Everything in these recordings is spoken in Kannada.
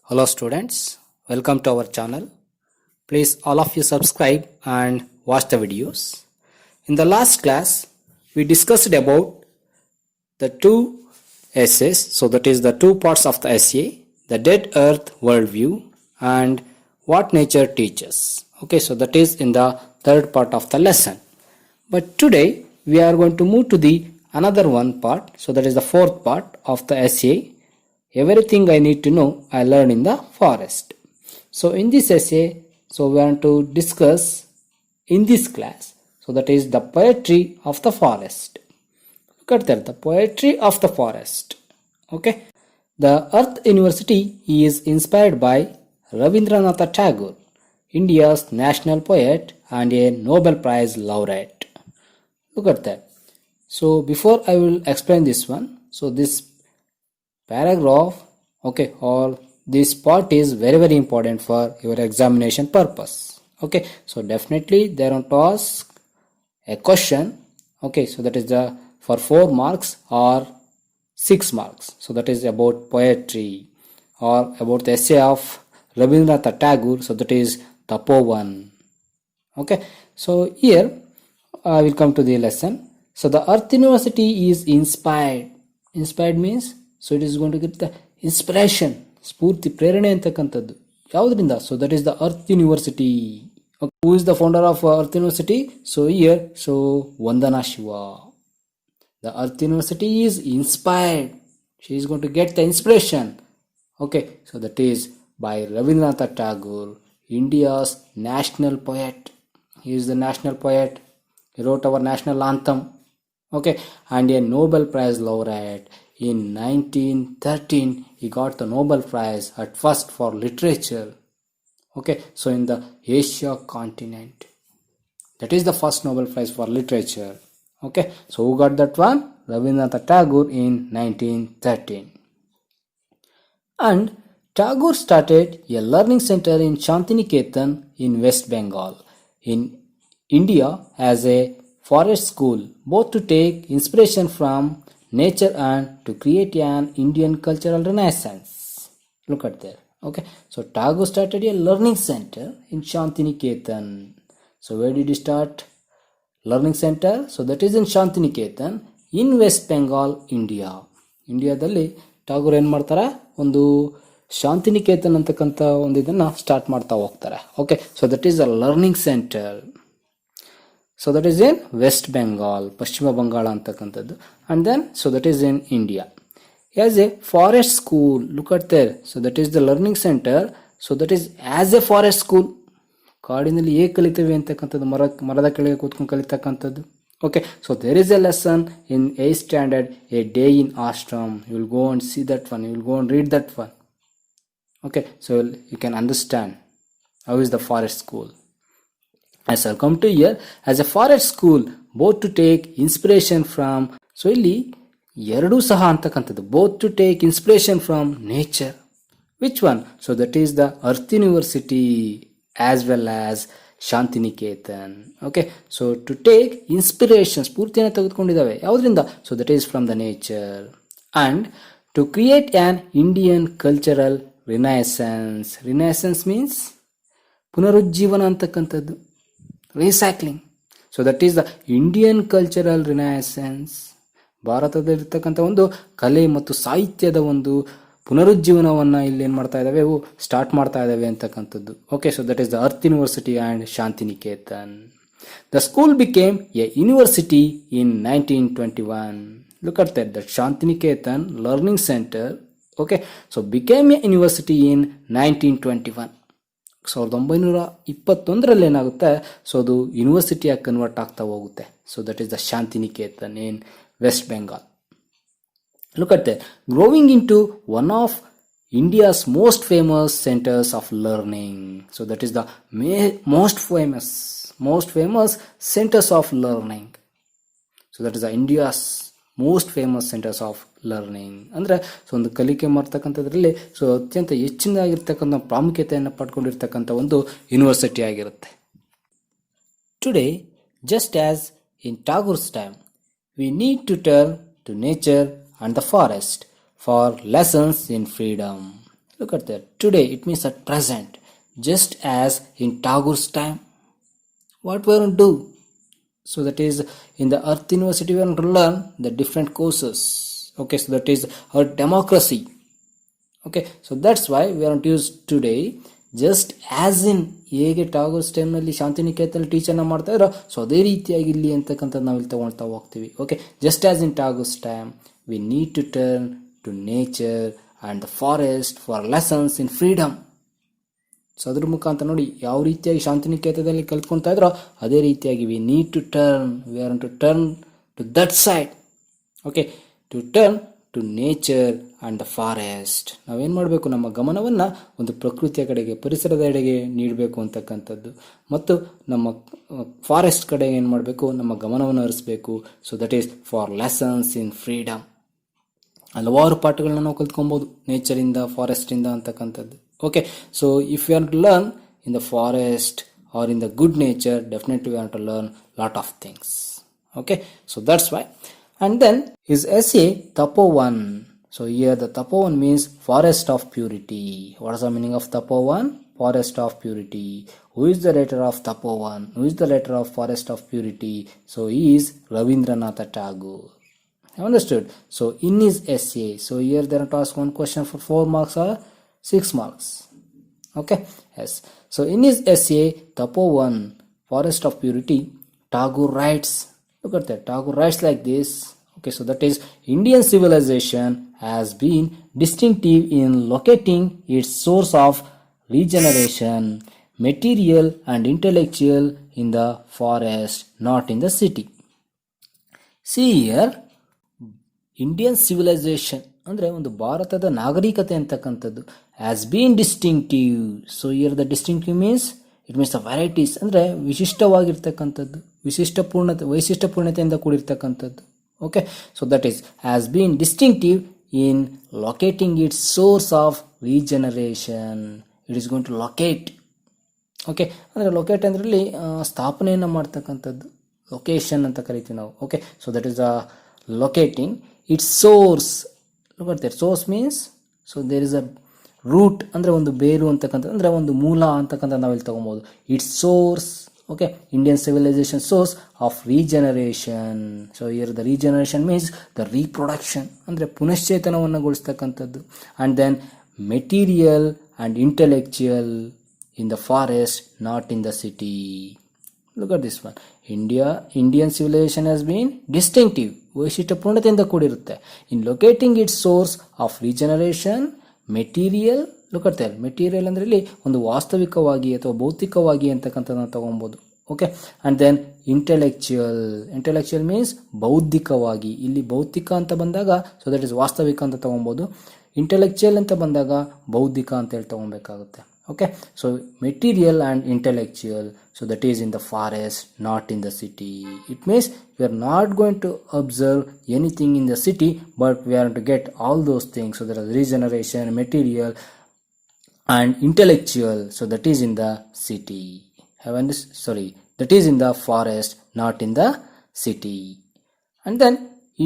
Hello students, welcome to our channel. Please all of you subscribe and watch the videos. In the last class, we discussed about the two essays. So that is the two parts of the essay, the Dead Earth Worldview and What Nature Teaches. Okay, so that is in the third part of the lesson. But today we are going to move to the another one part. So that is the fourth part of the essay. Everything I need to know I learned in the forest. So in this essay, so we want to discuss in this class. So that is the poetry of the forest. Look at that, the poetry of the forest. Okay. The Earth University is inspired by Rabindranath Tagore, India's national poet and a Nobel Prize laureate. Look at that. So before I will explain this one, so this paragraph, okay, or this part is very important for your examination purpose. Okay, so definitely they want to ask a question. Okay, so that is the for 4 marks or 6 marks. So that is about poetry or about the essay of Rabindranath Tagore. So that is TAPOVAN. Okay, so here I will come to the lesson. So the Earth University is inspired. Inspired means, so it is going to get the inspiration, ಸ್ಫೂರ್ತಿ ಪ್ರೇರಣೆ ಅಂತಕ್ಕಂಥದ್ದು ಯಾವುದರಿಂದ? So that is the earth university. Who is the founder of earth university? So here, so Vandana Shiva. The Earth University is inspired. She is going to get the inspiration. Okay, so that is by Rabindranath Tagore, India's national poet. He is the national poet. He wrote our national anthem. Okay, and a Nobel Prize laureate. In 1913, he got the Nobel Prize at first for literature. Okay, so in the Asia continent. That is the first Nobel Prize for literature. Okay, so who got that one? Rabindranath Tagore in 1913. And Tagore started a learning center in Shantiniketan in West Bengal, in India, as a forest school, both to take inspiration from nature and to create an Indian cultural renaissance. Look at there. Okay, so Tagore started a learning center in Shantiniketan. So where did he start learning center? So that is in Shantiniketan in West Bengal, India. ಇಂಡಿಯಾದಲ್ಲಿ ಟಾಗೋರ್ ಏನು ಮಾಡ್ತಾರೆ, ಒಂದು ಶಾಂತಿನಿಕೇತನ್ ಅಂತಕ್ಕಂಥ ಒಂದು ಇದನ್ನ ಸ್ಟಾರ್ಟ್ ಮಾಡ್ತಾ ಹೋಗ್ತಾರೆ. Okay, so that is a learning centre. So that is in West Bengal, Pashchima Bangala ಅಂತಕ್ಕಂಥದ್ದು. And then, so that is in India. As a forest school, look at there. So that is the learning center. So that is as a forest school. ಕಾಡಿನಲ್ಲಿ ಹೇಗೆ ಕಲಿತೇವೆ ಅಂತಕ್ಕಂಥದ್ದು, ಮರದ ಕೆಳಗೆ ಕೂತ್ಕೊಂಡು ಕಲಿತಕ್ಕಂಥದ್ದು. Okay, so there is a lesson in 8th standard, a day in ashram. You will go and see that one. You will go and read that one. Okay, so you can understand how is the forest school. As I'll come to here, as a forest school, both to take inspiration from, so ಇಲ್ಲಿ ಎರಡೂ ಸಹ ಅಂತಕ್ಕಂಥದ್ದು, both to take inspiration from nature. Which one? So that is the Earth University as well as Shantiniketan. Okay, so to take inspiration, ಸ್ಫೂರ್ತಿಯನ್ನು ತೆಗೆದುಕೊಂಡಿದ್ದಾವೆ ಯಾವುದರಿಂದ? So that is from the nature. And to create an Indian cultural renaissance. Renaissance means ಪುನರುಜ್ಜೀವನ ಅಂತಕ್ಕಂಥದ್ದು, recycling. So that is the Indian cultural renaissance. ಭಾರತದಲ್ಲಿರ್ತಕ್ಕಂಥ ಒಂದು ಕಲೆ ಮತ್ತು ಸಾಹಿತ್ಯದ ಒಂದು ಪುನರುಜ್ಜೀವನವನ್ನ ಇಲ್ಲಿ ಏನ್ ಮಾಡ್ತಾ ಇದಾವೆ, ಅವು ಸ್ಟಾರ್ಟ್ ಮಾಡ್ತಾ ಇದಾವೆ ಅಂತಕ್ಕಂಥದ್ದು. Okay, so that is the earth university and Shantiniketan. The school became a university in 1921. Look at that, that Shantiniketan learning centre, okay, so became a university in 1921. 1921 ಏನಾಗುತ್ತೆ, ಸೊ ಅದು ಯೂನಿವರ್ಸಿಟಿಯಾಗಿ ಕನ್ವರ್ಟ್ ಆಗ್ತಾ ಹೋಗುತ್ತೆ. So that is the Shantiniketan in West Bengal. Look at that, growing into one of India's most famous centers of learning. So that is the most famous centers of learning. So that is the India's most famous centers of learning. ಅಂದ್ರೆ ಸೊ ಒಂದು ಕಲಿಕೆ ಮಾಡ್ತಕ್ಕಂಥದ್ರಲ್ಲಿ ಸೊ ಅತ್ಯಂತ ಹೆಚ್ಚಿನದಾಗಿರ್ತಕ್ಕಂಥ ಪ್ರಾಮುಖ್ಯತೆಯನ್ನು ಪಡ್ಕೊಂಡಿರ್ತಕ್ಕಂಥ ಒಂದು ಯೂನಿವರ್ಸಿಟಿ ಆಗಿರುತ್ತೆ. Today, just as in Tagore's time, we need to turn to nature and the forest for lessons in freedom. Look at that. Today, it means at present. Just as in Tagore's time. What we are going to do? So that is in the Earth University we are going to learn the different courses. Okay, so that is our democracy. Okay, so that's why we are going to use today just as in ಹೇಗೆ ಟಾಗೋರ್ಸ್ ಟೈಮ್ನಲ್ಲಿ ಶಾಂತಿನಿಕೇತನಲ್ಲಿ ಟೀಚರ್ನ ಮಾಡ್ತಾ ಇರೋ ಸೊ ಅದೇ ರೀತಿಯಾಗಿ ಇಲ್ಲಿ ಅಂತಕ್ಕಂಥದ್ದು ನಾವಿಲ್ಲಿ ತಗೊಳ್ತಾ ಹೋಗ್ತೀವಿ. Okay, just as in Tagore's time we need to turn to nature and the forest for lessons in freedom. So ಅದ್ರ ಮುಖಾಂತರ ನೋಡಿ ಯಾವ ರೀತಿಯಾಗಿ ಶಾಂತಿನಿಕೇತನದಲ್ಲಿ ಕಲ್ತ್ಕೊಳ್ತಾ ಇದ್ರೋ ಅದೇ ರೀತಿಯಾಗಿ we need to turn, we are to turn to that side. Okay, to turn to nature and the forest. ನಾವೇನು ಮಾಡಬೇಕು, ನಮ್ಮ ಗಮನವನ್ನು ಒಂದು ಪ್ರಕೃತಿಯ ಕಡೆಗೆ, ಪರಿಸರದ ಕಡೆಗೆ ನೀಡಬೇಕು ಅಂತಕ್ಕಂಥದ್ದು. ಮತ್ತು ನಮ್ಮ ಫಾರೆಸ್ಟ್ ಕಡೆಗೆ ಏನು ಮಾಡಬೇಕು, ನಮ್ಮ ಗಮನವನ್ನು ಹರಿಸಬೇಕು. So that is for lessons in freedom. ಹಲವಾರು ಪಾಠಗಳನ್ನ ನಾವು ಕಲ್ತ್ಕೊಬೋದು ನೇಚರಿಂದ, ಫಾರೆಸ್ಟಿಂದ ಅಂತಕ್ಕಂಥದ್ದು. Okay, so if you want to learn in the forest or in the good nature, definitely we want to learn lot of things. Okay, so that's why. And then his essay TAPOVAN. So here the TAPOVAN means forest of purity. What is the meaning of TAPOVAN? Forest of purity. Who is the writer of TAPOVAN? Who is the writer of forest of purity? So he is Rabindranath Tagore. Understood? So in his essay, so here they are to ask one question for 4 marks or 6 marks. Okay, yes. So in his essay TAPOVAN, Forest of Purity, Tagore writes, look at that, Tagore writes like this. Okay, so that is Indian civilization has been distinctive in locating its source of regeneration, material and intellectual, in the forest, not in the city. See here, Indian civilization ಅಂದರೆ ಒಂದು ಭಾರತದ ನಾಗರಿಕತೆ ಅಂತಕ್ಕಂಥದ್ದು has been distinctive. So here the distinctive means it means the varieties, ಅಂದರೆ ವಿಶಿಷ್ಟವಾಗಿರ್ತಕ್ಕಂಥದ್ದು, ವೈಶಿಷ್ಟ್ಯಪೂರ್ಣತೆಯಿಂದ ಕೂಡಿರ್ತಕ್ಕಂಥದ್ದು. Okay, so that is has been distinctive in locating its source of regeneration. It is going to locate. Okay, ಅಂದರೆ ಲೊಕೇಟ್ ಅಂದ್ರಲ್ಲಿ ಸ್ಥಾಪನೆಯನ್ನು ಮಾಡ್ತಕ್ಕಂಥದ್ದು, ಲೊಕೇಶನ್ ಅಂತ ಕರಿತೀವಿ ನಾವು. Okay, so that is the locating its source. Look at that. Source means, so there is a root, ಅಂದರೆ ಒಂದು ಬೇರು ಅಂತಕ್ಕಂಥ, ಅಂದರೆ ಒಂದು ಮೂಲ ಅಂತಕ್ಕಂಥ ನಾವಿಲ್ಲಿ ತಗೊಬೋದು. Its source. Okay, Indian civilization source of regeneration. So here the regeneration means the reproduction, ಅಂದರೆ ಪುನಶ್ಚೇತನವನ್ನುಗೊಳಿಸ್ತಕ್ಕಂಥದ್ದು. And then material and intellectual in the forest, not in the city. Look at this one. Indian civilization has been distinctive, ವೈಶಿಷ್ಟ್ಯಪೂರ್ಣತೆಯಿಂದ ಕೂಡಿರುತ್ತೆ. In locating its source of regeneration, material. Look at that, material ಅಂದ್ರೆ ಇಲ್ಲಿ ಒಂದು ವಾಸ್ತವಿಕವಾಗಿ ಅಥವಾ ಭೌತಿಕವಾಗಿ ಅಂತಕ್ಕಂಥದ್ದನ್ನ ತಗೊಬೋದು. Okay, and then intellectual means ಬೌದ್ಧಿಕವಾಗಿ. ಇಲ್ಲಿ ಭೌತಿಕ ಅಂತ ಬಂದಾಗ ಸೊ ದಟ್ ಇಸ್ ವಾಸ್ತವಿಕ ಅಂತ ತಗೊಬೋದು. ಇಂಟೆಲೆಕ್ಚುಯಲ್ ಅಂತ ಬಂದಾಗ ಬೌದ್ಧಿಕ ಅಂತ ಹೇಳಿ ತಗೊಬೇಕಾಗುತ್ತೆ. Okay, so material and intellectual, so that is in the forest, not in the city. It means we are not going to observe anything in the city, but we are to get all those things. So there is regeneration, material and intellectual, so that is in the city. That is in the forest, not in the city. And then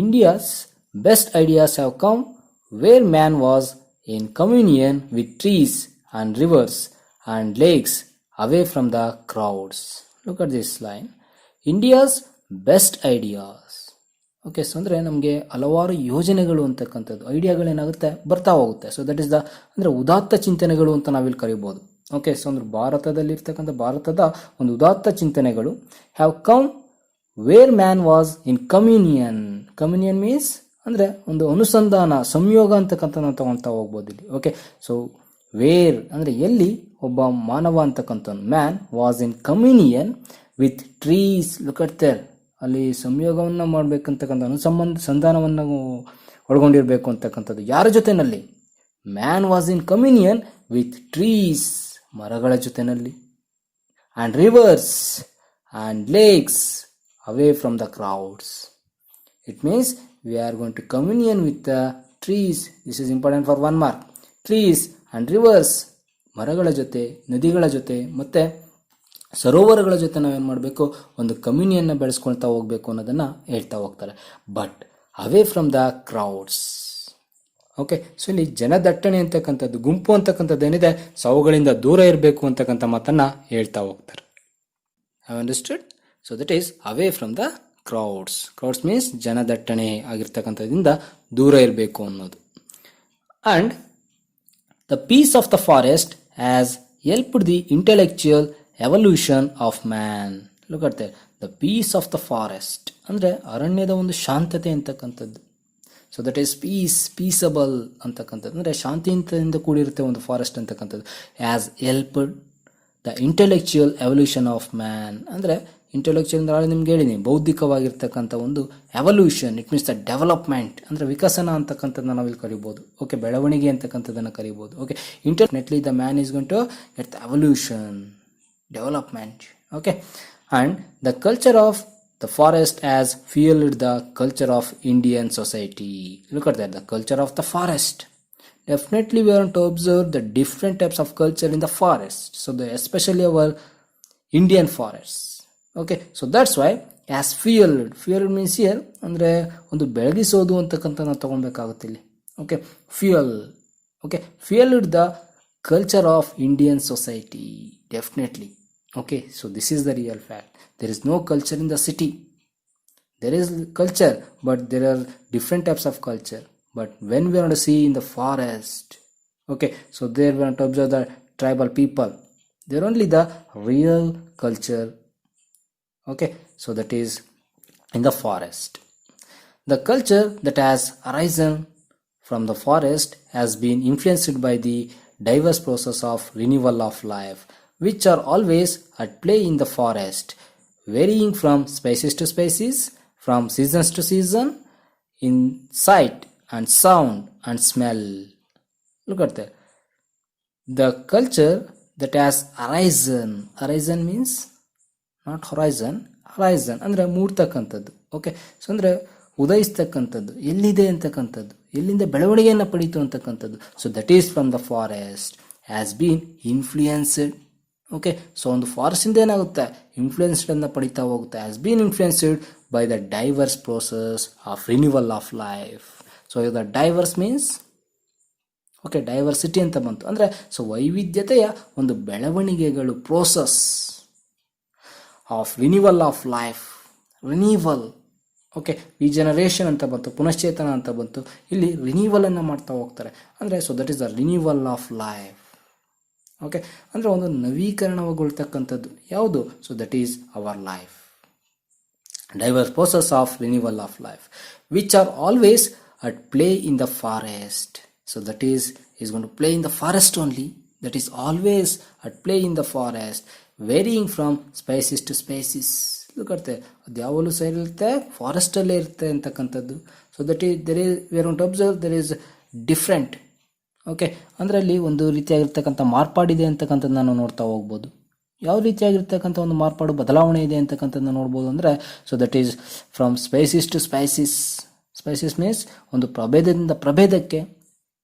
India's best ideas have come where man was in communion with trees and rivers and lakes, away from the crowds. Look at this line. India's best ideas. Okay, so ಅಂದರೆ ನಮಗೆ ಹಲವಾರು ಯೋಜನೆಗಳು ಅಂತಕ್ಕಂಥದ್ದು, ಐಡಿಯಾಗಳೇನಾಗುತ್ತೆ ಬರ್ತಾ ಹೋಗುತ್ತೆ. ಸೊ ದಟ್ ಇಸ್ ದ ಅಂದರೆ ಉದಾತ್ತ ಚಿಂತನೆಗಳು ಅಂತ ನಾವಿಲ್ಲಿ ಕರಿಬೋದು. ಓಕೆ, ಸೊ ಅಂದ್ರೆ ಭಾರತದ ಒಂದು ಉದಾತ್ತ ಚಿಂತನೆಗಳು have come where man was in communion. Communion means ಅಂದರೆ ಒಂದು ಅನುಸಂಧಾನ, ಸಂಯೋಗ ಅಂತಕ್ಕಂಥ ನಾವು ತಗೊಳ್ತಾ ಹೋಗ್ಬೋದು ಇಲ್ಲಿ. ಓಕೆ, ಸೊ ವೇರ್ ಅಂದರೆ ಎಲ್ಲಿ ಒಬ್ಬ ಮಾನವ ಅಂತಕ್ಕಂಥವ್ನು, man was in communion with trees. Look at there, ಅಲ್ಲಿ ಸಂಯೋಗವನ್ನು ಮಾಡಬೇಕಂತಕ್ಕಂಥ ಸಂಧಾನವನ್ನು ಒಳಗೊಂಡಿರಬೇಕು ಅಂತಕ್ಕಂಥದ್ದು. ಯಾರ ಜೊತೆನಲ್ಲಿ? Man was in communion with trees, ಮರಗಳ ಜೊತೆನಲ್ಲಿ. And rivers and lakes, away from the crowds. It means we are going to communion with the trees. This is important for 1 mark. Trees and rivers, ಮರಗಳ ಜೊತೆ, ನದಿಗಳ ಜೊತೆ ಮತ್ತು ಸರೋವರಗಳ ಜೊತೆ ನಾವೇನು ಮಾಡಬೇಕು, ಒಂದು ಕಮ್ಯೂನಿಯನ್ನ ಬೆಳೆಸ್ಕೊಳ್ತಾ ಹೋಗಬೇಕು ಅನ್ನೋದನ್ನು ಹೇಳ್ತಾ ಹೋಗ್ತಾರೆ. But away from the crowds. Okay, so ಇಲ್ಲಿ ಜನದಟ್ಟಣೆ ಅಂತಕ್ಕಂಥದ್ದು, ಗುಂಪು ಅಂತಕ್ಕಂಥದ್ದು ಏನಿದೆ ಅವುಗಳಿಂದ ದೂರ ಇರಬೇಕು ಅಂತಕ್ಕಂಥ ಮಾತನ್ನ ಹೇಳ್ತಾ ಹೋಗ್ತಾರೆ. Have understood? So that is away from the crowds. Crowds means ಜನದಟ್ಟಣೆ ಆಗಿರ್ತಕ್ಕಂಥದ್ದಿಂದ ದೂರ ಇರಬೇಕು ಅನ್ನೋದು. And the peace of the forest has helped the intellectual evolution of man. Look at that, the peace of the forest ಅಂದರೆ ಅರಣ್ಯದ ಒಂದು ಶಾಂತತೆ ಅಂತಕ್ಕಂಥದ್ದು. ಸೊ ದಟ್ ಈಸ್ ಪೀಸಬಲ್ ಅಂತಕ್ಕಂಥದ್ದು ಅಂದರೆ ಶಾಂತಿಯಿಂದ ಕೂಡಿರುತ್ತೆ ಒಂದು ಫಾರೆಸ್ಟ್ ಅಂತಕ್ಕಂಥದ್ದು. Has helped the intellectual evolution of man ಅಂದರೆ ಇಂಟೆಲೆಕ್ಚುಯಲ್ ಅಂದರೆ ನಿಮ್ಗೆ ಹೇಳಿನಿ, ಬೌದ್ಧಿಕವಾಗಿರ್ತಕ್ಕಂಥ ಒಂದು evolution. It means the development ಅಂದರೆ ವಿಕಸನ ಅಂತಕ್ಕಂಥದ್ದನ್ನ ನಾವಿಲ್ಲಿ ಕರಿಬೋದು. ಓಕೆ, ಬೆಳವಣಿಗೆ ಅಂತಕ್ಕಂಥದ್ದನ್ನು ಕರಿಬೋದು. Okay, internally the man is going to get the evolution, development. Okay, and the culture of the forest has fueled the culture of Indian society. Look at that, the culture of the forest. Definitely we want to observe the different types of culture in the forest. So especially our Indian forests. Okay, so that's why has fueled. Fueled means here ಅಂದ್ರೆ ಒಂದು ಬೆಳಗಿಸೋದು ಅಂತಕ್ಕಂಥ ನಾವು ತಗೊಳ್ಬೇಕಾಗುತ್ತೆ ಇಲ್ಲಿ. Okay, fuel. Okay, fueled the culture of Indian society. Definitely. Okay, so this is the real fact. There is no culture in the city. There is culture, but there are different types of culture. But when we want to see in the forest, okay, so there we want to observe the tribal people. They're only the real culture. Okay, so that is in the forest. The culture that has arisen from the forest has been influenced by the diverse process of renewal of life, which are always at play in the forest, varying from species to species, from seasons to season, in sight and sound and smell. Look at that. The culture that has arisen. Arisen means not horizon. Horizon ಅಂದರೆ ಮೂಡ್ತಕ್ಕಂಥದ್ದು. ಓಕೆ, ಸೊ ಅಂದರೆ ಉದಯಿಸ್ತಕ್ಕಂಥದ್ದು, ಎಲ್ಲಿದೆ ಅಂತಕ್ಕಂಥದ್ದು, ಎಲ್ಲಿಂದ ಬೆಳವಣಿಗೆಯನ್ನು ಪಡೀತು ಅಂತಕ್ಕಂಥದ್ದು. So that is from the forest has been influenced. Okay, so ಒಂದು ಫಾರೆಸ್ಟಿಂದ ಏನಾಗುತ್ತೆ, ಇನ್ಫ್ಲೂಯೆನ್ಸ್ಡ್ ಅನ್ನು ಪಡಿತಾ ಹೋಗುತ್ತೆ. Has been influenced by the diverse process of renewal of life. So the diverse means okay, diversity ಅಂತ ಬಂತು ಅಂದರೆ ಸೊ ವೈವಿಧ್ಯತೆಯ ಒಂದು ಬೆಳವಣಿಗೆಗಳು, process of renewal of life. Renewal, okay, regeneration ಅಂತ ಬಂತು, ಪುನಶ್ಚೇತನ ಅಂತ ಬಂತು. ಇಲ್ಲಿ ರಿನ್ಯೂವಲ್ ಅನ್ನು ಮಾಡ್ತಾ ಹೋಗ್ತಾರೆ ಅಂದರೆ so that is the renewal of life. Okay, ಅಂದರೆ ಒಂದು ನವೀಕರಣಗೊಳ್ತಕ್ಕಂಥದ್ದು ಯಾವುದು, so that is our life. Diverse process of renewal of life which are always at play in the forest. So that is gone to play in the forest only. That is always at play in the forest, varying from species to species. ಲುಕತ್ತೆ, ಅದು ಯಾವಾಗಲೂ ಸಹ ಇರುತ್ತೆ, ಫಾರೆಸ್ಟಲ್ಲೇ ಇರುತ್ತೆ ಅಂತಕ್ಕಂಥದ್ದು. So that is there is we are going to observe there is different. Okay, ಅಂದರೆ ಅಲ್ಲಿ ಒಂದು ರೀತಿಯಾಗಿರ್ತಕ್ಕಂಥ ಮಾರ್ಪಾಡಿದೆ ಅಂತಕ್ಕಂಥದ್ದು ನಾನು ನೋಡ್ತಾ ಹೋಗ್ಬೋದು. ಯಾವ ರೀತಿಯಾಗಿರ್ತಕ್ಕಂಥ ಒಂದು ಮಾರ್ಪಾಡು, ಬದಲಾವಣೆ ಇದೆ ಅಂತಕ್ಕಂಥದ್ದನ್ನ ನೋಡ್ಬೋದು ಅಂದರೆ so that is from species to species. Species means ಒಂದು ಪ್ರಭೇದದಿಂದ ಪ್ರಭೇದಕ್ಕೆ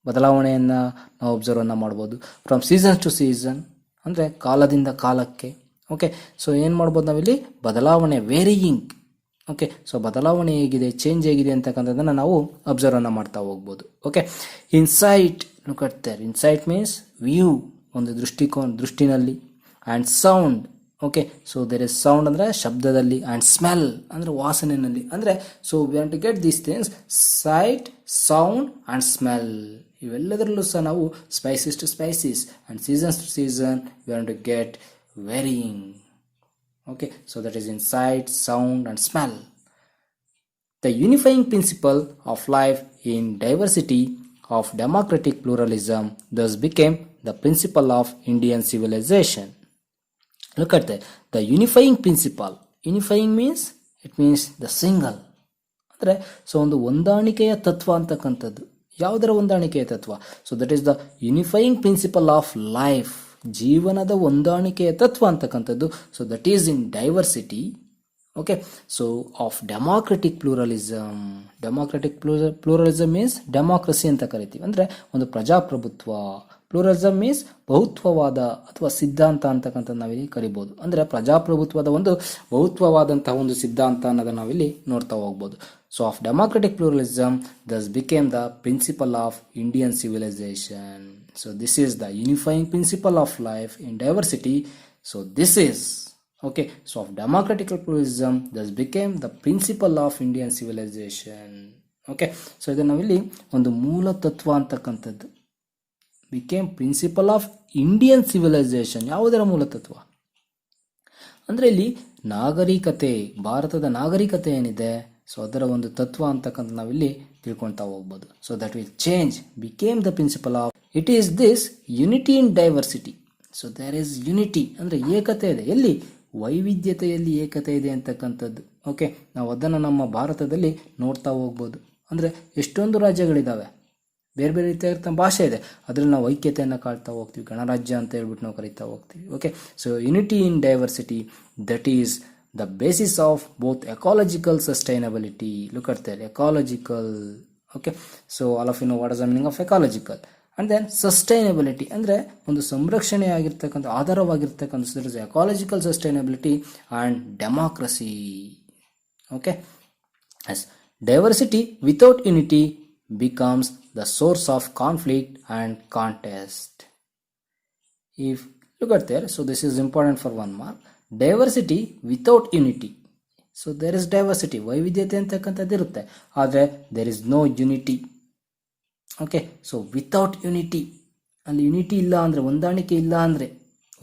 ಬದಲಾವಣೆಯನ್ನು ನಾವು ಅಬ್ಸರ್ವನ್ನು ಮಾಡ್ಬೋದು. ಫ್ರಮ್ ಸೀಸನ್ಸ್ ಟು ಸೀಸನ್ ಅಂದರೆ ಕಾಲದಿಂದ ಕಾಲಕ್ಕೆ. ಓಕೆ, ಸೊ ಏನು ಮಾಡ್ಬೋದು ನಾವಿಲ್ಲಿ, ಬದಲಾವಣೆ, ವೇರಿಯಿಂಗ್. ಓಕೆ, ಸೊ ಬದಲಾವಣೆ ಹೇಗಿದೆ, ಚೇಂಜ್ ಹೇಗಿದೆ ಅಂತಕ್ಕಂಥದ್ದನ್ನು ನಾವು ಅಬ್ಸರ್ವನ್ನು ಮಾಡ್ತಾ ಹೋಗ್ಬೋದು. Okay, insight, look at there. Insight means view, ಒಂದು ದೃಷ್ಟಿನಲ್ಲಿ. And sound. Okay, so there is sound ಅಂದರೆ ಶಬ್ದದಲ್ಲಿ. ಆ್ಯಂಡ್ ಸ್ಮೆಲ್ ಅಂದರೆ ವಾಸನೆಯಲ್ಲಿ. ಅಂದರೆ so we want to get these things, sight, sound and smell. ಇವೆಲ್ಲದರಲ್ಲೂ ಸಹ ನಾವು species to species and seasons to season we want to get varying. Okay, so that is in sight, sound and smell. The unifying principle of life in diversity of democratic pluralism thus became the principle of Indian civilization. Look at that, the unifying principle. Unifying means it means the single. ಅಂದರೆ ಸೊ ಒಂದು ಹೊಂದಾಣಿಕೆಯ ತತ್ವ ಅಂತಕ್ಕಂಥದ್ದು. ಯಾವುದರ ಹೊಂದಾಣಿಕೆಯ ತತ್ವ? So that is the unifying principle of life, ಜೀವನದ ಹೊಂದಾಣಿಕೆಯ ತತ್ವ ಅಂತಕ್ಕಂಥದ್ದು. So that is in diversity. Okay, so of democratic pluralism. Democratic pluralism means democracy ಅಂತ ಕರಿತೀವಿ, ಅಂದರೆ ಒಂದು ಪ್ರಜಾಪ್ರಭುತ್ವ. ಪ್ಲೂರಲಿಸಮ್ ಮೀನ್ಸ್ ಬಹುತ್ವವಾದ ಅಥವಾ ಸಿದ್ಧಾಂತ ಅಂತಕ್ಕಂಥ ನಾವಿಲ್ಲಿ ಕರಿಬಹುದು. ಅಂದರೆ ಪ್ರಜಾಪ್ರಭುತ್ವದ ಒಂದು ಬಹುತ್ವವಾದಂತಹ ಒಂದು ಸಿದ್ಧಾಂತ ಅನ್ನೋದನ್ನ ನಾವಿಲ್ಲಿ ನೋಡ್ತಾ ಹೋಗ್ಬೋದು. So of democratic pluralism thus became the principle of Indian civilization. So this is the unifying principle of life in diversity. So this is okay. So of democratic pluralism thus became the principle of Indian civilization. Okay. So ಇದನ್ನು ನಾವಿಲ್ಲಿ ಒಂದು ಮೂಲ ತತ್ವ ಅಂತಕ್ಕಂಥದ್ದು became principle of Indian civilization. ಯಾವುದರ ಮೂಲ ತತ್ವ ಅಂದ್ರೆ ಇಲ್ಲಿ ನಾಗರಿಕತೆ, ಭಾರತದ ನಾಗರಿಕತೆ ಏನಿದೆ, ಸೊ ಅದರ ಒಂದು ತತ್ವ ಅಂತಕ್ಕಂಥ ನಾವಿಲ್ಲಿ ತಿಳ್ಕೊಳ್ತಾ ಹೋಗ್ಬೋದು. So that will change became the principle of it is this unity in diversity. So there is unity ಅಂದ್ರೆ ಏಕತೆ ಇದೆ. ಎಲ್ಲಿ? ವೈವಿಧ್ಯತೆಯಲ್ಲಿ ಏಕತೆ ಇದೆ ಅಂತಕ್ಕಂಥದ್ದು. ಓಕೆ, ನಾವು ಅದನ್ನು ನಮ್ಮ ಭಾರತದಲ್ಲಿ ನೋಡ್ತಾ ಹೋಗ್ಬೋದು. ಅಂದರೆ ಎಷ್ಟೊಂದು ರಾಜ್ಯಗಳಿದ್ದಾವೆ, ಬೇರೆ ಬೇರೆ ರೀತಿಯಾಗಿರ್ತ ಭಾಷೆ ಇದೆ, ಅದರಲ್ಲಿ ನಾವು ಐಕ್ಯತೆಯನ್ನು ಕಾಳ್ತಾ ಹೋಗ್ತೀವಿ. ಗಣರಾಜ್ಯ ಅಂತ ಹೇಳ್ಬಿಟ್ಟು ನಾವು ಕರಿತಾ ಹೋಗ್ತೀವಿ. Okay, so unity in diversity that is the basis of both ecological sustainability. Look at that, ecological. Okay, so all of you know what is the meaning of ecological. And then sustainability ಅಂದ್ರೆ ಒಂದು ಸಂರಕ್ಷಣೆ ಆಗಿರ್ತಕ್ಕಂಥ ಆಧಾರವಾಗಿರ್ತಕ್ಕಂಥ ecological sustainability and democracy. Okay, as diversity without unity becomes the source of conflict and contest. If look at there, so this is important for one mark. Diversity without unity. So there is diversity, ವೈವಿಧ್ಯತೆ ಅಂತಕ್ಕಂಥದ್ದು ಇರುತ್ತೆ, ಆದರೆ there is no unity. Okay, so without unity, ಅಲ್ಲಿ ಯುನಿಟಿ ಇಲ್ಲ ಅಂದರೆ, ಹೊಂದಾಣಿಕೆ ಇಲ್ಲ ಅಂದರೆ,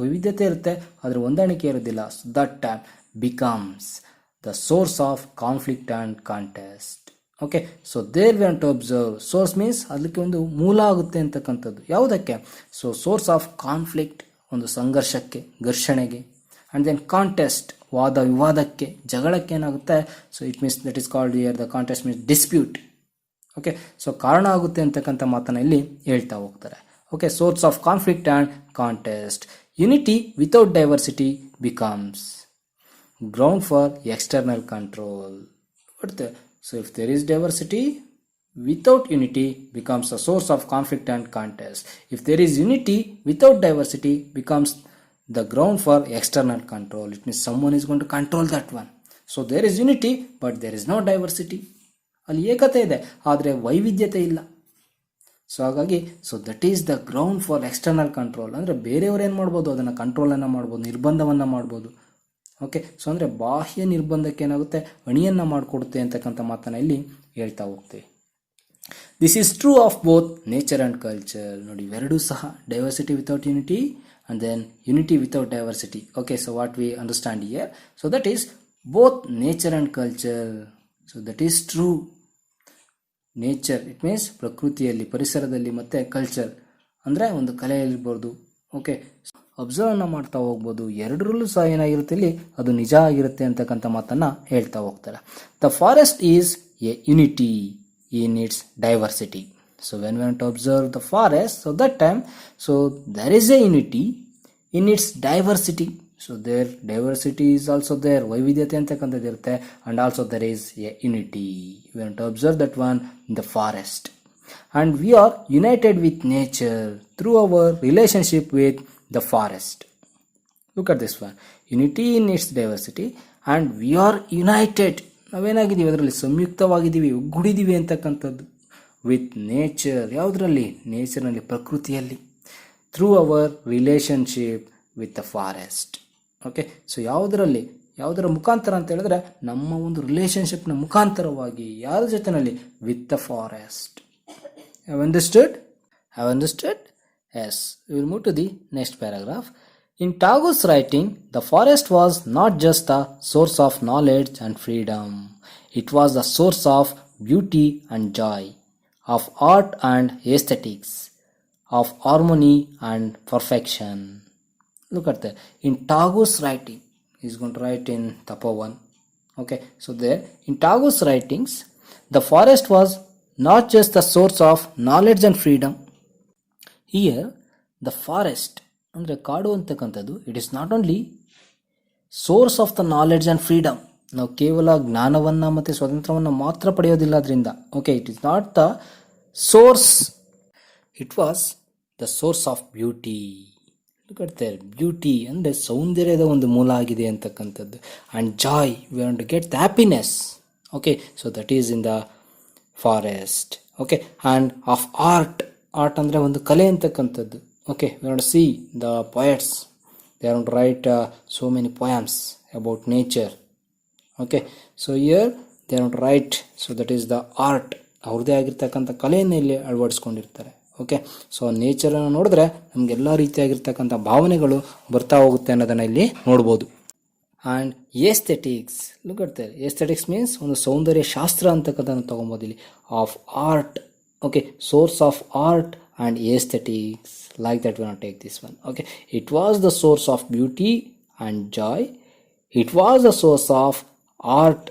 ವೈವಿಧ್ಯತೆ ಇರುತ್ತೆ ಆದರೆ ಹೊಂದಾಣಿಕೆ ಇರೋದಿಲ್ಲ. So that time becomes the source of conflict and contest. Okay, so there we want to observe source means ಅದಕ್ಕೆ ಒಂದು ಮೂಲ ಆಗುತ್ತೆ ಅಂತಕ್ಕಂಥದ್ದು. ಯಾವುದಕ್ಕೆ? ಸೊ ಸೋರ್ಸ್ ಆಫ್ ಕಾನ್ಫ್ಲಿಕ್ಟ್, ಒಂದು ಸಂಘರ್ಷಕ್ಕೆ, ಘರ್ಷಣೆಗೆ. And then contest, ವಾದ ವಿವಾದಕ್ಕೆ, ಜಗಳಕ್ಕೆ ಏನಾಗುತ್ತೆ? So it means that is called here the contest means dispute. Okay, so ಕಾರಣ ಆಗುತ್ತೆ ಅಂತಕ್ಕಂಥ ಮಾತನ್ನ ಇಲ್ಲಿ ಹೇಳ್ತಾ ಹೋಗ್ತಾರೆ. Okay, source of conflict and contest. Unity without diversity becomes ground for external control. But so if there is diversity without unity becomes a source of conflict and contest. If there is unity without diversity becomes the ground for external control. It means someone is going to control that one. So there is unity but there is no diversity. ಅಲ್ಲಿ ಏಕತೆ ಇದೆ ಆದರೆ ವೈವಿಧ್ಯತೆ ಇಲ್ಲ. ಸೊ ಹಾಗಾಗಿ so that is the ground for external control. ಅಂದರೆ ಬೇರೆಯವರು ಏನು ಮಾಡ್ಬೋದು, ಅದನ್ನು ಕಂಟ್ರೋಲನ್ನು ಮಾಡ್ಬೋದು, ನಿರ್ಬಂಧವನ್ನು ಮಾಡ್ಬೋದು. ಓಕೆ, ಸೊ ಅಂದರೆ ಬಾಹ್ಯ ನಿರ್ಬಂಧಕ್ಕೆ ಏನಾಗುತ್ತೆ, ಅಣಿಯನ್ನು ಮಾಡಿಕೊಡುತ್ತೆ ಅಂತಕ್ಕಂಥ ಮಾತನ್ನು ಇಲ್ಲಿ ಹೇಳ್ತಾ ಹೋಗ್ತೀವಿ. This is true of both nature and culture. ನೋಡಿ, ಇವೆರಡೂ ಸಹ diversity without unity and then unity without diversity. Okay, so what we understand here, so that is both nature and culture. So that is true. Nature it means ಪ್ರಕೃತಿಯಲ್ಲಿ, ಪರಿಸರದಲ್ಲಿ, ಮತ್ತೆ ಕಲ್ಚರ್ ಅಂದರೆ ಒಂದು ಕಲೆಯಲ್ಲಿರ್ಬೋದು. ಓಕೆ, ಅಬ್ಸರ್ವ್ ಮಾಡ್ತಾ ಹೋಗ್ಬೋದು. ಎರಡರಲ್ಲೂ ಸಹ ಏನಾಗಿರುತ್ತೆ ಇಲ್ಲಿ, ಅದು ನಿಜ ಆಗಿರುತ್ತೆ ಅಂತಕ್ಕಂಥ ಮಾತನ್ನು ಹೇಳ್ತಾ ಹೋಗ್ತಾರೆ. The forest is A unity in its diversity. So when we want to observe the forest, so that time, so there is a unity in its diversity. So their diversity is also there, ವೈವಿಧ್ಯತೆ ಅಂತಕ್ಕಂಥದ್ದು ಇರುತ್ತೆ, and also there is a unity. We want to observe that one in the forest. And we are united with nature through our relationship with the forest. Look at this one, unity in its diversity and we are united. ನಾವೇನಾಗಿದ್ದೀವಿ, ಅದರಲ್ಲಿ ಸಂಯುಕ್ತವಾಗಿದ್ದೀವಿ, ಒಗ್ಗೂಡಿದ್ದೀವಿ ಅಂತಕ್ಕಂಥದ್ದು. ವಿತ್ ನೇಚರ್, ಯಾವುದರಲ್ಲಿ? ನೇಚರ್ನಲ್ಲಿ, ಪ್ರಕೃತಿಯಲ್ಲಿ. Through our relationship with the forest. Okay, so ಯಾವುದರಲ್ಲಿ, ಯಾವುದರ ಮುಖಾಂತರ ಅಂತ ಹೇಳಿದ್ರೆ ನಮ್ಮ ಒಂದು ರಿಲೇಷನ್ಶಿಪ್ನ ಮುಖಾಂತರವಾಗಿ. ಯಾರ ಜೊತೆನಲ್ಲಿ? With the forest. Have understood? Have understood? Yes, we will move to the next paragraph. In Tagore's writing, the forest was not just the source of knowledge and freedom. It was the source of beauty and joy, of art and aesthetics, of harmony and perfection. Look at that. In Tagore's writing, he's going to write in TAPOVAN. Okay, so there, in Tagore's writings, the forest was not just the source of knowledge and freedom. Here, the forest, ಅಂದರೆ ಕಾಡು ಅಂತಕ್ಕಂಥದ್ದು, it is not only source of the knowledge and freedom. ನಾವು ಕೇವಲ ಜ್ಞಾನವನ್ನು ಮತ್ತು ಸ್ವಾತಂತ್ರ್ಯವನ್ನು ಮಾತ್ರ ಪಡೆಯೋದಿಲ್ಲ ಅದರಿಂದ. Okay, it is not the source, it was the source of beauty. ಕಟ್ತಾರೆ ಬ್ಯೂಟಿ ಅಂದರೆ ಸೌಂದರ್ಯದ ಒಂದು ಮೂಲ ಆಗಿದೆ ಅಂತಕ್ಕಂಥದ್ದು. And joy, we want to get the happiness. Okay, so that is in the forest. Okay, and of art, art ಅಂದರೆ ಒಂದು ಕಲೆ ಅಂತಕ್ಕಂಥದ್ದು. Okay, we want to C the poets, they want to write so many poems about nature. Okay, so here they want to write, so that is the art. ಅವ್ರದ್ದೇ ಆಗಿರ್ತಕ್ಕಂಥ ಕಲೆಯನ್ನು ಇಲ್ಲಿ ಅಳವಡಿಸ್ಕೊಂಡಿರ್ತಾರೆ. ಓಕೆ, ಸೊ ನೇಚರನ್ನು ನೋಡಿದ್ರೆ ನಮಗೆಲ್ಲ ರೀತಿಯಾಗಿರ್ತಕ್ಕಂಥ ಭಾವನೆಗಳು ಬರ್ತಾ ಹೋಗುತ್ತೆ ಅನ್ನೋದನ್ನು ಇಲ್ಲಿ ನೋಡ್ಬೋದು. And aesthetics, look at there. Aesthetics means ಒಂದು ಸೌಂದರ್ಯ ಶಾಸ್ತ್ರ ಅಂತಕ್ಕಂಥದ್ದು ತೊಗೊಬೋದು ಇಲ್ಲಿ. Of art, okay, source of art and aesthetics, like that we not take this one. Okay, it was the source of beauty and joy. It was the source of art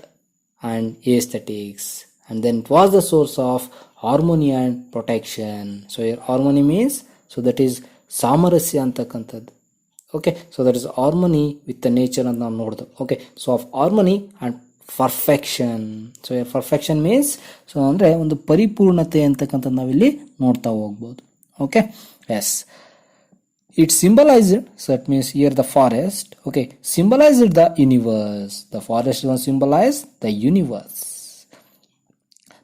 and aesthetics. And then it was the source of harmony and protection. So here harmony means, so that is ಸಾಮರಸ್ಯ ಅಂತಕ್ಕಂಥದ್ದು. Okay, so that is harmony with the nature ಅಂತ ನಾವು ನೋಡ್ದು. Okay, so of harmony and perfection. So here perfection means, so ಅಂದರೆ ಒಂದು ಪರಿಪೂರ್ಣತೆ ಅಂತಕ್ಕಂಥದ್ದು ನಾವಿಲ್ಲಿ ನೋಡ್ತಾ ಹೋಗ್ಬೋದು. Okay, yes, it symbolized, so it means here the forest, okay, symbolized the universe. The forest one symbolized the universe.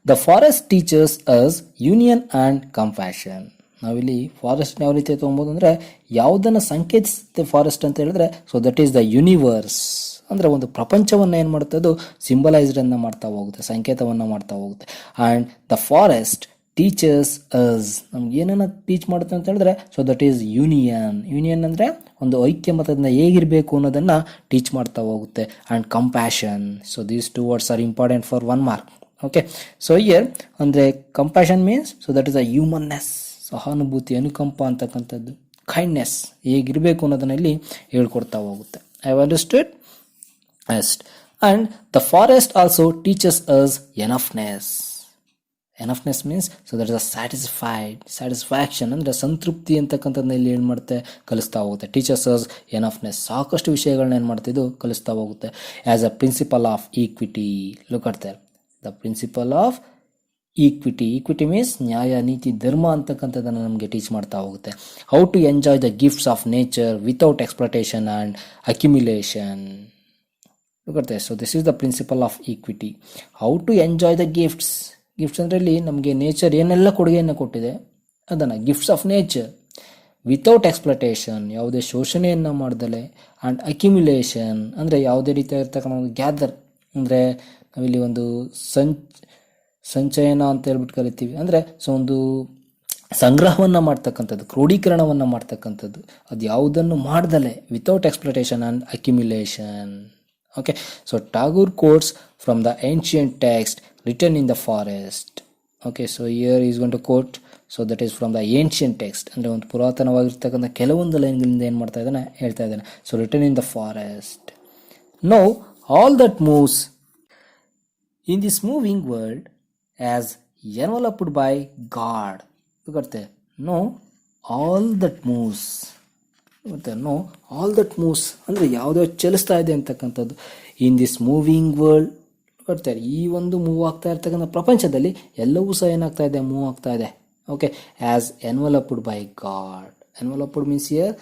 The forest teaches us union and compassion. ನಾವಿಲ್ಲಿ ಫಾರೆಸ್ಟ್ ಯಾವ ರೀತಿ ತೊಗೊಬೋದು ಅಂದರೆ, ಯಾವುದನ್ನು ಸಂಕೇತಿಸುತ್ತೆ ಫಾರೆಸ್ಟ್ ಅಂತ ಹೇಳಿದ್ರೆ, so that is the universe. ಅಂದರೆ ಒಂದು ಪ್ರಪಂಚವನ್ನು ಏನು ಮಾಡುತ್ತೆ, ಅದು ಸಿಂಬಲೈಸ್ಡನ್ನು ಮಾಡ್ತಾ ಹೋಗುತ್ತೆ, ಸಂಕೇತವನ್ನು ಮಾಡ್ತಾ ಹೋಗುತ್ತೆ. And the forest teaches us, ನಮ್ಗೆ ಏನನ್ನ ಟೀಚ್ ಮಾಡುತ್ತೆ ಅಂತ ಹೇಳಿದ್ರೆ, so that is union. Union ಅಂದರೆ ಒಂದು ಐಕ್ಯಮತದಿಂದ ಹೇಗಿರಬೇಕು ಅನ್ನೋದನ್ನು ಟೀಚ್ ಮಾಡ್ತಾ ಹೋಗುತ್ತೆ. And compassion, so these two words are important for 1 mark. Okay, so here ಅಂದರೆ compassion means, so that is a humanness, ಸಹಾನುಭೂತಿ, ಅನುಕಂಪ ಅಂತಕ್ಕಂಥದ್ದು, ಕೈಂಡ್ನೆಸ್, ಹೇಗಿರಬೇಕು ಅನ್ನೋದನ್ನ ಇಲ್ಲಿ ಹೇಳ್ಕೊಡ್ತಾ ಹೋಗುತ್ತೆ. I have understood. ಎಸ್ಟ್, and the forest also teaches us ಎನಫ್ನೆಸ್. ಎನಫ್ನೆಸ್ means, so that is a satisfaction ಅಂದರೆ ಸಂತೃಪ್ತಿ ಅಂತಕ್ಕಂಥದ್ದನ್ನ ಇಲ್ಲಿ ಏನು ಮಾಡುತ್ತೆ, ಕಲಿಸ್ತಾ ಹೋಗುತ್ತೆ. ಟೀಚರ್ಸ್ ಅಸ್ ಎನಫ್ನೆಸ್, ಸಾಕಷ್ಟು ವಿಷಯಗಳನ್ನ ಏನು ಮಾಡ್ತಿದ್ದು ಕಲಿಸ್ತಾ ಹೋಗುತ್ತೆ. As a principle of equity, look at there. The principle of equity. Equity means ನ್ಯಾಯ, ನೀತಿ, ಧರ್ಮ ಅಂತಕ್ಕಂಥದ್ದನ್ನು ನಮಗೆ ಟೀಚ್ ಮಾಡ್ತಾ ಹೋಗುತ್ತೆ. How to enjoy the gifts of nature without exploitation and accumulation. ಗೊತ್ತೆ, so this is the principle of equity. How to enjoy the gifts. Gifts ಅಂದರೆ ಇಲ್ಲಿ ನಮಗೆ ನೇಚರ್ ಏನೆಲ್ಲ ಕೊಡುಗೆಯನ್ನು ಕೊಟ್ಟಿದೆ ಅದನ್ನು gifts of nature without exploitation, ಯಾವುದೇ ಶೋಷಣೆಯನ್ನು ಮಾಡ್ದಲೆ. ಆ್ಯಂಡ್ ಅಕ್ಯುಮಿಲೇಷನ್ ಅಂದರೆ ಯಾವುದೇ ರೀತಿಯಾಗಿರ್ತಕ್ಕಂಥ ಒಂದು ಗ್ಯಾದರ್, ಅಂದರೆ ನಾವಿಲ್ಲಿ ಒಂದು ಸಂಚಯನ ಅಂತ ಹೇಳ್ಬಿಟ್ಟು ಕರಿತೀವಿ. ಅಂದರೆ ಸೊ ಒಂದು ಸಂಗ್ರಹವನ್ನು ಮಾಡ್ತಕ್ಕಂಥದ್ದು, ಕ್ರೋಢೀಕರಣವನ್ನು ಮಾಡ್ತಕ್ಕಂಥದ್ದು, ಅದು ಯಾವುದನ್ನು ಮಾಡ್ದಲೆ, without exploitation and accumulation. Okay, so Tagore quotes from the ancient text written in the forest. Okay, so here is going to quote, so that is from the ancient text, ಅಂದರೆ ಒಂದು ಪುರಾತನವಾಗಿರ್ತಕ್ಕಂಥ ಕೆಲವೊಂದು ಲೈನ್ಗಳಿಂದ ಏನು ಮಾಡ್ತಾ ಇದ್ದಾನೆ, ಹೇಳ್ತಾ ಇದ್ದಾನೆ. So written in the forest. No all that moves in this moving world as enveloped by God. Look at there. No, all that moves. No, all that moves ಅಂದರೆ ಯಾವುದೋ ಚಲಿಸ್ತಾ ಇದೆ ಅಂತಕ್ಕಂಥದ್ದು. ಇನ್ ದಿಸ್ ಮೂವಿಂಗ್ ವರ್ಲ್ಡ್, ಬರ್ತಾರೆ ಈ ಒಂದು ಮೂವ್ ಆಗ್ತಾ ಇರ್ತಕ್ಕಂಥ ಪ್ರಪಂಚದಲ್ಲಿ ಎಲ್ಲವೂ ಸಹ ಏನಾಗ್ತಾ ಇದೆ, ಮೂವ್ ಆಗ್ತಾ ಇದೆ. Okay, as enveloped by God. Enveloped means here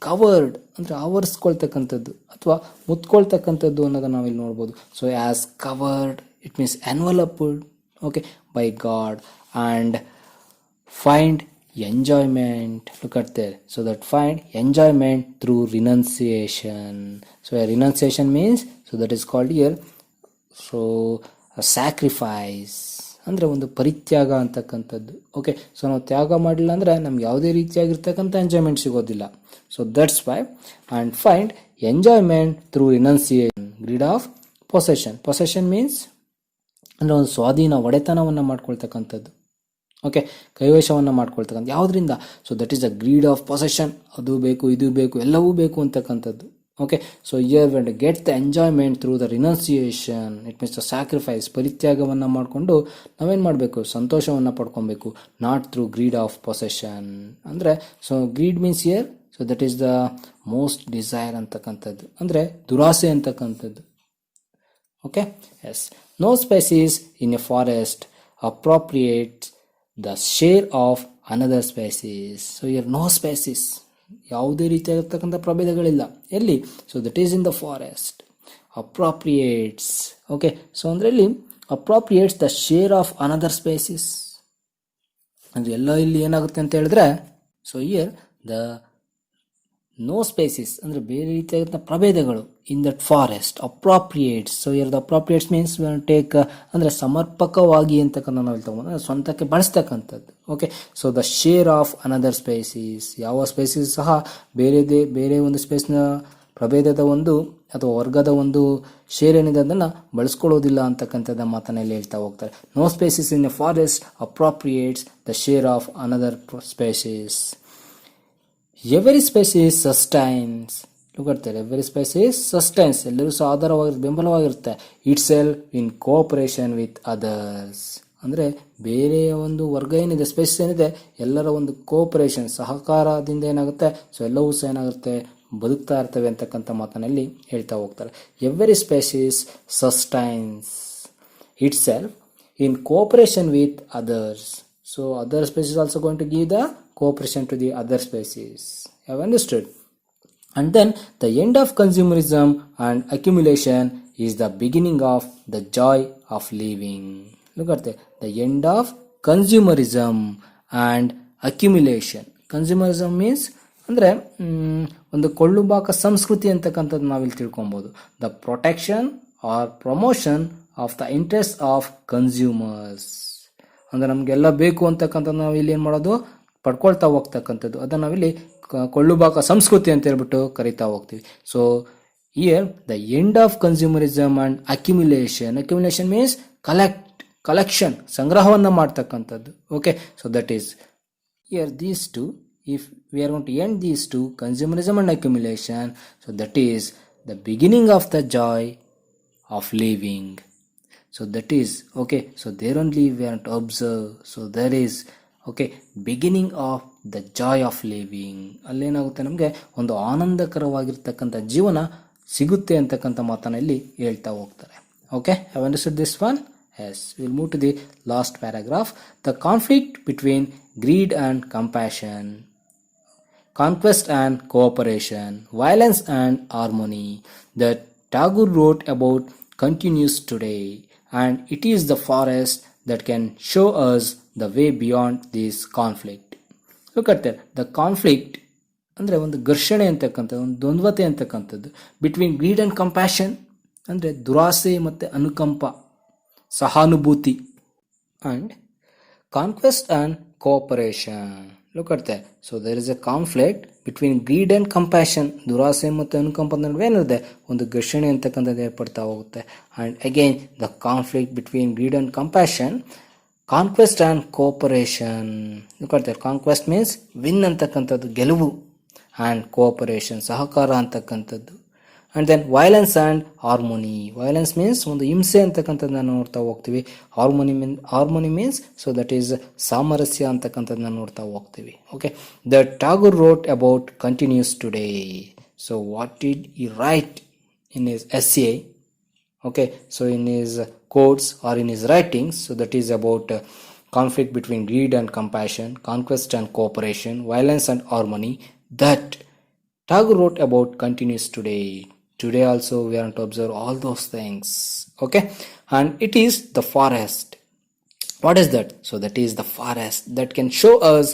covered, ಅಂದರೆ ಆವರಿಸ್ಕೊಳ್ತಕ್ಕಂಥದ್ದು ಅಥವಾ ಮುತ್ಕೊಳ್ತಕ್ಕಂಥದ್ದು ಅನ್ನೋದನ್ನು ನಾವಿಲ್ಲಿ ನೋಡ್ಬೋದು. So as covered, it means enveloped, okay, by God. And find enjoyment, look at there. So that find enjoyment through renunciation. So a renunciation means, so that is called here, so a sacrifice, ಅಂದರೆ ಒಂದು ಪರಿತ್ಯಾಗ ಅಂತಕ್ಕಂಥದ್ದು. ಓಕೆ, ಸೊ ನಾವು ತ್ಯಾಗ ಮಾಡಲಿಲ್ಲ ಅಂದರೆ ನಮ್ಗೆ ಯಾವುದೇ ರೀತಿಯಾಗಿರ್ತಕ್ಕಂಥ ಎಂಜಾಯ್ಮೆಂಟ್ ಸಿಗೋದಿಲ್ಲ. So that's why. And find enjoyment through renunciation. Greed of possession. Possession means ಅಂದರೆ ಒಂದು ಸ್ವಾಧೀನ, ಒಡೆತನವನ್ನು ಮಾಡ್ಕೊಳ್ತಕ್ಕಂಥದ್ದು. ಓಕೆ, ಕೈವಶವನ್ನು ಮಾಡ್ಕೊಳ್ತಕ್ಕಂಥ ಯಾವುದರಿಂದ, so that is the greed of possession. ಅದು ಬೇಕು, ಇದು ಬೇಕು, ಎಲ್ಲವೂ ಬೇಕು ಅಂತಕ್ಕಂಥದ್ದು. Okay, so here when to get the enjoyment through the renunciation, it means the sacrifice, ಪರಿತ್ಯಾಗವನ್ನು ಮಾಡಿಕೊಂಡು ನಾವೇನು ಮಾಡಬೇಕು, ಸಂತೋಷವನ್ನು ಪಡ್ಕೊಬೇಕು. Not through greed of possession. ಅಂದರೆ so greed means here, so that is the most desire ಅಂತಕ್ಕಂಥದ್ದು, ಅಂದರೆ ದುರಾಸೆ ಅಂತಕ್ಕಂಥದ್ದು. Okay, yes. No species in a forest appropriates the share of another species. So here no species, ಯಾವುದೇ ರೀತಿಯಾಗಿರ್ತಕ್ಕಂಥ ಪ್ರಭೇದಗಳಿಲ್ಲ ಎಲ್ಲಿ. So that is in the forest. Appropriates, okay. So ಅಂದರೆ ಇಲ್ಲಿ appropriates the share of another species ಅಂದರೆ ಎಲ್ಲ ಇಲ್ಲಿ ಏನಾಗುತ್ತೆ ಅಂತ ಹೇಳಿದ್ರೆ, so here the no species ಅಂದರೆ ಬೇರೆ ರೀತಿಯಾದಂಥ ಪ್ರಭೇದಗಳು in that forest appropriates. So here the appropriates means take ಅಂದರೆ ಸಮರ್ಪಕವಾಗಿ ಅಂತಕ್ಕಂಥ ನಾವು ತಗೊಂಡು ಸ್ವಂತಕ್ಕೆ ಬಳಸ್ತಕ್ಕಂಥದ್ದು, okay. So the share of another species, ಯಾವ ಸ್ಪೇಸಿಸ್ ಸಹ ಬೇರೆ ಒಂದು ಸ್ಪೇಸ್ನ ಪ್ರಭೇದದ ಒಂದು ಅಥವಾ ವರ್ಗದ ಒಂದು ಶೇರ್ ಏನಿದೆ ಅದನ್ನು ಬಳಸ್ಕೊಳ್ಳೋದಿಲ್ಲ ಅಂತಕ್ಕಂಥದ್ದು ಮಾತನ್ನ ಇಲ್ಲಿ ಹೇಳ್ತಾ ಹೋಗ್ತಾರೆ. No species in a forest appropriates the share of another species. Every species sustains, ಗೊತ್ತಾಗ್ತಾರೆ. ಎವರಿ ಸ್ಪೇಸಿಸ್ ಸಸ್ಟೈನ್ಸ್, ಎಲ್ಲರೂ ಸಹ ಆಧಾರವಾಗಿರುತ್ತೆ, ಬೆಂಬಲವಾಗಿರುತ್ತೆ. Itself in cooperation with others ಅಂದರೆ ಬೇರೆಯ ಒಂದು ವರ್ಗ ಏನಿದೆ, ಸ್ಪೇಸಿಸ್ ಏನಿದೆ, ಎಲ್ಲರ ಒಂದು ಕೋಆಪರೇಷನ್ ಸಹಕಾರದಿಂದ ಏನಾಗುತ್ತೆ, ಸೊ ಎಲ್ಲವೂ ಸಹ ಏನಾಗುತ್ತೆ ಬದುಕ್ತಾ ಇರ್ತವೆ ಅಂತಕ್ಕಂಥ ಮಾತನಲ್ಲಿ ಹೇಳ್ತಾ ಹೋಗ್ತಾರೆ. Every species sustains itself in cooperation with others. So other species also going to give the cooperation to the other species. Have understood? And then the end of consumerism and accumulation is the beginning of the joy of living. Look at that. The end of consumerism and accumulation. Consumerism means ಅಂದರೆ ಒಂದು ಕೊಳ್ಳುಬಾಕ ಸಂಸ್ಕೃತಿ ಅಂತಕ್ಕಂಥದ್ದು ನಾವಿಲ್ಲಿ ತಿಳ್ಕೊಬೋದು. The protection or promotion of the interest of consumers ಅಂದರೆ ನಮಗೆಲ್ಲ ಬೇಕು ಅಂತಕ್ಕಂಥದ್ದು ನಾವು ಇಲ್ಲಿ ಏನು ಮಾಡೋದು ಪಡ್ಕೊಳ್ತಾ ಹೋಗ್ತಕ್ಕಂಥದ್ದು, ಅದನ್ನು ನಾವಿಲ್ಲಿ ಕೊಳ್ಳುಬಾಕ ಸಂಸ್ಕೃತಿ ಅಂತ ಹೇಳ್ಬಿಟ್ಟು ಕರಿತಾ ಹೋಗ್ತೀವಿ. So here the end of consumerism and accumulation. Accumulation means collection, ಸಂಗ್ರಹವನ್ನು ಮಾಡ್ತಕ್ಕಂಥದ್ದು, okay. So that is here these two, if we are going to end these two, consumerism and accumulation, so that is the beginning of the joy of living. So that is okay. So there only we have to observe. So there is okay beginning of the joy of living. ಅಲ್ಲೇನಾಗುತ್ತೆ ನಮಗೆ ಒಂದು ಆನಂದಕರವಾಗಿರ್ತಕ್ಕಂಥ ಜೀವನ ಸಿಗುತ್ತೆ ಅಂತಕ್ಕಂಥ ಮಾತನ್ನ ಇಲ್ಲಿ ಹೇಳ್ತಾ ಹೋಗ್ತಾರೆ. Okay, have understood this one? Yes. We'll move to the last paragraph. The conflict between greed and compassion, conquest and cooperation, violence and harmony that Tagore wrote about continues today. And it is the forest that can show us the way beyond this conflict. Look at that. The conflict ಅಂದರೆ ಒಂದು ಘರ್ಷಣೆ ಅಂತಕ್ಕಂಥದ್ದು, ಒಂದು ದ್ವಂದ್ವತೆ ಅಂತಕ್ಕಂಥದ್ದು. ಬಿಟ್ವೀನ್ ಗ್ರೀಡ್ ಆ್ಯಂಡ್ ಕಂಪ್ಯಾಷನ್ ಅಂದರೆ ದುರಾಸೆ ಮತ್ತು ಅನುಕಂಪ, ಸಹಾನುಭೂತಿ. And conquest and cooperation. Look at that. So there is a conflict between greed and compassion. ದುರಾಸೆ ಮತ್ತು ಅನುಕಂಪದ ನಡುವೆ ಏನಿದೆ, ಒಂದು ಘರ್ಷಣೆ ಅಂತಕ್ಕಂಥದ್ದು ಏರ್ಪಡ್ತಾ ಹೋಗುತ್ತೆ. And again the conflict between greed and compassion, conquest and cooperation. Look at that. Conquest means win ಅಂತಕ್ಕಂಥದ್ದು, ಗೆಲುವು. ಆ್ಯಂಡ್ ಕೋಆಪರೇಷನ್ ಸಹಕಾರ ಅಂತಕ್ಕಂಥದ್ದು. And then violence and harmony. Violence means ಒಂದು ಹಿಂಸೆ ಅಂತಕ್ಕಂಥದ್ದನ್ನ ನೋಡ್ತಾ ಹೋಗ್ತೀವಿ. Harmony means so that is ಸಾಮರಸ್ಯ ಅಂತಕ್ಕಂಥದ್ದನ್ನ ನೋಡ್ತಾ ಹೋಗ್ತೀವಿ. Okay, the Tagore wrote about continues today. So what did he write in his essay? Okay, so in his quotes or in his writings, so that is about conflict between greed and compassion, conquest and cooperation, violence and harmony that Tagore wrote about continues today. Today also we are to observe all those things. Okay, and it is the forest. What is that? So that is the forest that can show us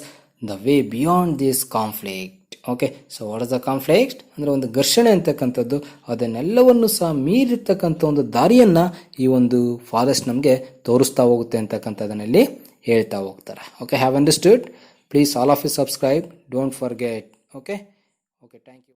the way beyond this conflict. Okay, so what is the conflict ಅಂದರೆ ಒಂದು ಘರ್ಷಣೆ ಅಂತಕ್ಕಂಥದ್ದು, ಅದನ್ನೆಲ್ಲವನ್ನು ಸಹ ಮೀರಿರ್ತಕ್ಕಂಥ ಒಂದು ದಾರಿಯನ್ನು ಈ ಒಂದು ಫಾರೆಸ್ಟ್ ನಮಗೆ ತೋರಿಸ್ತಾ ಹೋಗುತ್ತೆ ಅಂತಕ್ಕಂಥದ್ದನ್ನಲ್ಲಿ ಹೇಳ್ತಾ ಹೋಗ್ತಾರೆ. Okay, have understood? Please all of you subscribe, don't forget. Okay, thank you.